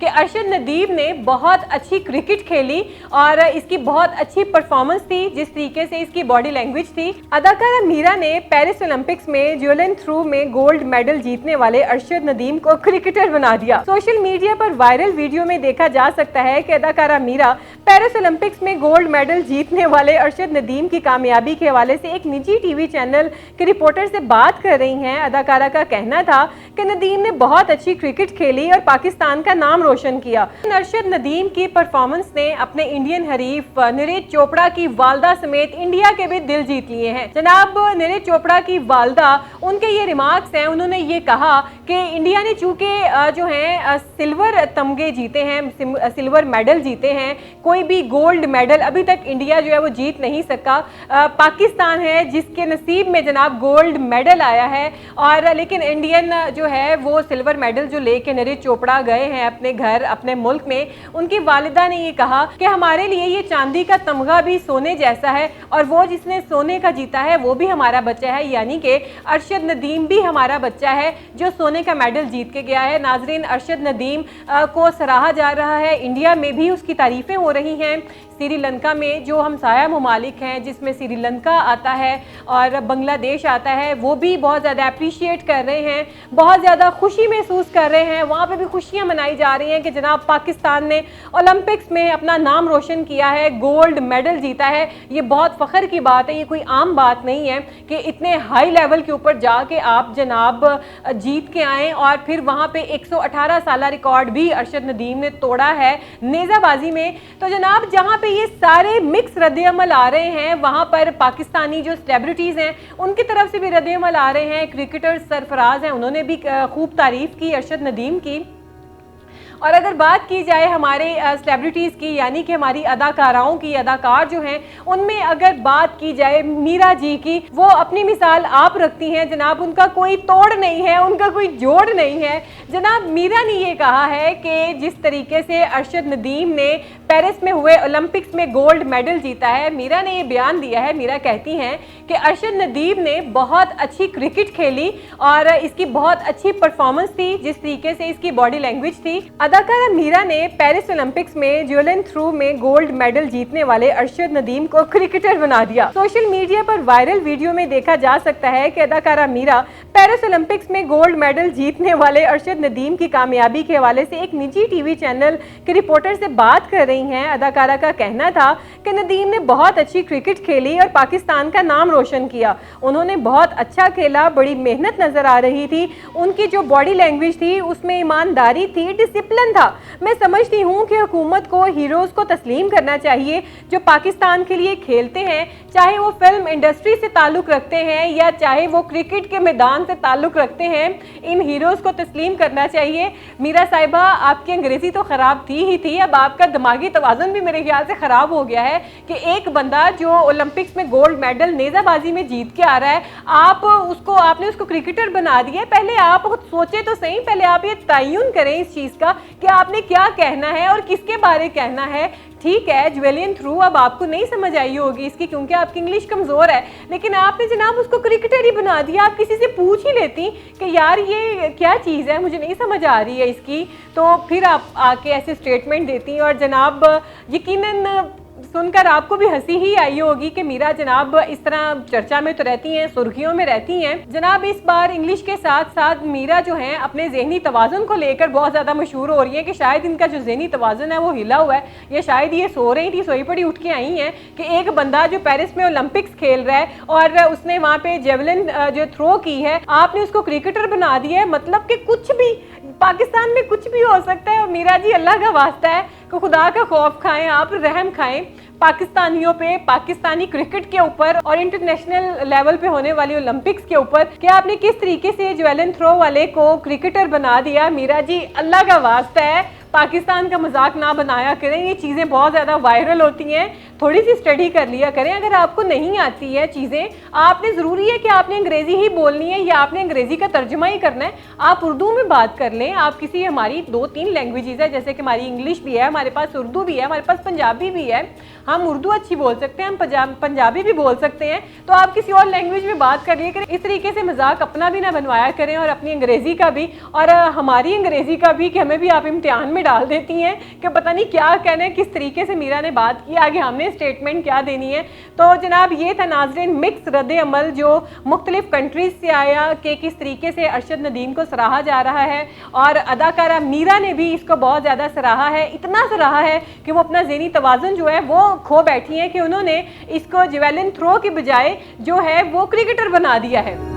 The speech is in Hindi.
कि अरशद नदीम ने बहुत अच्छी क्रिकेट खेली और इसकी बहुत अच्छी परफॉर्मेंस थी, जिस तरीके से इसकी बॉडी लैंग्वेज थी। अदाकारा मीरा ने पेरिस ओलंपिक्स में ज्वेलिन थ्रो में गोल्ड मेडल जीतने वाले अरशद नदीम को क्रिकेटर बना दिया। सोशल मीडिया पर वायरल वीडियो में देखा जा सकता है कि अदाकारा मीरा पेरिस ओलंपिक्स में गोल्ड मेडल जीतने वाले अरशद नदीम की कामयाबी के हवाले से एक निजी टीवी चैनल के रिपोर्टर से बात कर रही हैं। अदाकारा का कहना था कि नदीम ने बहुत अच्छी क्रिकेट खेली और पाकिस्तान का नाम रोशन किया। अरशद नदीम की परफॉर्मेंस ने अपने इंडियन हरीफ नीरज चोपड़ा की वालदा समेत इंडिया के भी दिल जीत लिए हैं। जनाब नीरज चोपड़ा की वालदा, उनके ये रिमार्क्स हैं, उन्होंने ये कहा कि इंडिया ने चूंकि जो है सिल्वर तमगे जीते हैं, सिल्वर मेडल जीते हैं, कोई भी गोल्ड मेडल अभी तक इंडिया जो है वो जीत नहीं सका। पाकिस्तान है जिसके नसीब में जनाब गोल्ड मेडल आया है, और लेकिन इंडियन जो है वो सिल्वर मेडल जो लेके नीरज चोपड़ा गए हैं अपने घर, अपने मुल्क में, उनकी वालिदा ने ये कहा कि हमारे लिए ये चांदी का तमगा भी सोने जैसा है और वो जिसने सोने का जीता है वो भी हमारा बच्चा है, यानी कि अरशद नदीम भी हमारा बच्चा है जो सोने का मेडल जीत के गया है। नाजरीन, अरशद नदीम को सराहा जा रहा है, इंडिया में भी उसकी तारीफें हो रही हैं। श्रीलंका में जो हमसाया ममालिक हैं, जिसमें श्रीलंका आता है और बांग्लादेश आता है, वो भी बहुत ज़्यादा अप्रिशिएट कर रहे हैं, बहुत ज़्यादा खुशी महसूस कर रहे हैं। वहाँ पे भी खुशियाँ मनाई जा रही हैं कि जनाब पाकिस्तान ने ओलंपिक्स में अपना नाम रोशन किया है, गोल्ड मेडल जीता है। ये बहुत फ़ख्र की बात है, ये कोई आम बात नहीं है कि इतने हाई लेवल के ऊपर जाके आप जनाब जीत के आएँ, और फिर वहाँ पर 118 साल रिकॉर्ड भी अरशद नदीम ने तोड़ा है नेज़ाबाजी में। तो जनाब जहाँ पे ये सारे मिक्स रद्द-ए-अमल आ रहे हैं, वहां पर पाकिस्तानी जो सेलिब्रिटीज हैं उनकी तरफ से भी रद्द-ए-अमल आ रहे हैं। क्रिकेटर सरफराज हैं, उन्होंने भी खूब तारीफ की अरशद नदीम की। और अगर बात की जाए हमारे सेलिब्रिटीज़ की, यानी कि हमारी अदाकाराओं की, अदाकार जो हैं उनमें अगर बात की जाए मीरा जी की, वो अपनी मिसाल आप रखती हैं जनाब, उनका कोई तोड़ नहीं है, उनका कोई जोड़ नहीं है। जनाब मीरा ने ये कहा है कि जिस तरीके से अरशद नदीम ने पेरिस में हुए ओलंपिक्स में गोल्ड मेडल जीता है, मीरा ने ये बयान दिया है। मीरा कहती हैं कि अरशद नदीम ने बहुत अच्छी क्रिकेट खेली और इसकी बहुत अच्छी परफॉर्मेंस थी, जिस तरीके से इसकी बॉडी लैंग्वेज थी। अदाकारा मीरा ने पेरिस ओलंपिक्स में ज्वेलिन थ्रो में गोल्ड मेडल जीतने वाले अरशद नदीम को क्रिकेटर बना दिया। सोशल मीडिया पर वायरल वीडियो में देखा जा सकता है कि अदाकारा मीरा पेरिस ओलंपिक्स में गोल्ड मेडल जीतने वाले अरशद नदीम की कामयाबी के हवाले से एक निजी टीवी चैनल के रिपोर्टर से बात कर रही हैं। अदाकारा का कहना था कि नदीम ने बहुत अच्छी क्रिकेट खेली और पाकिस्तान का नाम रोशन किया। उन्होंने बहुत अच्छा खेला, बड़ी मेहनत नजर आ रही थी, उनकी जो बॉडी लैंग्वेज थी उसमें ईमानदारी थी, डिसिप्लिन था। मैं समझती हूँ कि हुकूमत को हीरोज को तस्लीम करना चाहिए जो पाकिस्तान के लिए खेलते हैं, चाहे वो फिल्म इंडस्ट्री से ताल्लुक रखते हैं या चाहे वो क्रिकेट के मैदान से ताल्लुक रखते हैं, इन हीरोज को तस्लीम करना चाहिए। मीरा साहिबा, आपकी अंग्रेजी तो ख़राब थी ही थी, अब आपका दिमागी तवाज़ुन भी मेरे ख्याल से ख़राब हो गया है कि एक बंदा जो ओलंपिक्स में गोल्ड मेडल नेज़ाबाजी में जीत के आ रहा है, आपने उसको क्रिकेटर बना दिया। पहले आप सोचे तो सही, पहले आप ये तयन करें इस चीज़ का कि आपने क्या कहना है और किसके बारे कहना है। ठीक है, ज्वेलिन थ्रू अब आपको नहीं समझ आई होगी इसकी, क्योंकि आपकी इंग्लिश कमज़ोर है, लेकिन आपने जनाब उसको क्रिकेटर ही बना दिया। आप किसी से पूछ ही लेती कि यार ये क्या चीज़ है, मुझे नहीं समझ आ रही है इसकी, तो फिर आप आके ऐसे स्टेटमेंट देती। और जनाब यकीनन सुनकर आपको भी हंसी ही आई होगी कि मीरा जनाब इस तरह चर्चा में तो रहती हैं, सुर्खियों में रहती हैं। जनाब इस बार इंग्लिश के साथ साथ मीरा जो हैं अपने ज़हनी तवाज़ुन को लेकर बहुत ज़्यादा मशहूर हो रही है कि शायद इनका जो ज़हनी तवाज़ुन है वो हिला हुआ है, या शायद ये सो रही थी, सोई पड़ी उठ के आई हैं कि एक बंदा जो पेरिस में ओलंपिक्स खेल रहा है और उसने वहाँ पे जेवलिन जो थ्रो की है, आपने उसको क्रिकेटर बना दिया है। मतलब कि कुछ भी पाकिस्तान में कुछ भी हो सकता है। और मीरा जी, अल्लाह का वास्ता है कि खुदा का खौफ खाएं, आप रहम खाएं पाकिस्तानियों पे, पाकिस्तानी क्रिकेट के ऊपर और इंटरनेशनल लेवल पे होने वाली ओलंपिक्स के ऊपर कि आपने किस तरीके से ज्वेलिन थ्रो वाले को क्रिकेटर बना दिया। मीरा जी, अल्लाह का वास्ता है पाकिस्तान का मजाक ना बनाया करें, ये चीज़ें बहुत ज़्यादा वायरल होती हैं, थोड़ी सी स्टडी कर लिया करें। अगर आपको नहीं आती है चीज़ें, आपने ज़रूरी है कि आपने अंग्रेज़ी ही बोलनी है या आपने अंग्रेज़ी का तर्जुमा ही करना है, आप उर्दू में बात कर लें। आप किसी, हमारी 2-3 लैंग्वेजेस है, जैसे कि हमारी इंग्लिश भी है, हमारे पास उर्दू भी है, हमारे पास पंजाबी भी है, हम उर्दू अच्छी बोल सकते हैं, हम पंजाबी भी बोल सकते हैं, तो आप किसी और लैंग्वेज में बात कर लिया करें। इस तरीके से मजाक अपना भी ना बनवाया करें और अपनी अंग्रेज़ी का भी और हमारी अंग्रेज़ी का भी, कि हमें भी आप इम्तिहान में में डाल देती हैं कि पता नहीं क्या कहना है, किस तरीके से मीरा ने बात की, आगे हमने स्टेटमेंट क्या देनी है। तो जनाब ये था नाज़रीन मिक्स रद्द अमल जो मुख्तलिफ कंट्रीज़ से आया कि किस तरीके से अरशद नदीम को सराहा जा रहा है, और अदाकारा मीरा ने भी इसको बहुत ज़्यादा सराहा है, इतना सराहा है कि वो अपना ज़हनी तवाज़ुन जो है वो खो बैठी हैं कि उन्होंने इसको जेवेलिन थ्रो की बजाय जो है वो क्रिकेटर बना दिया है।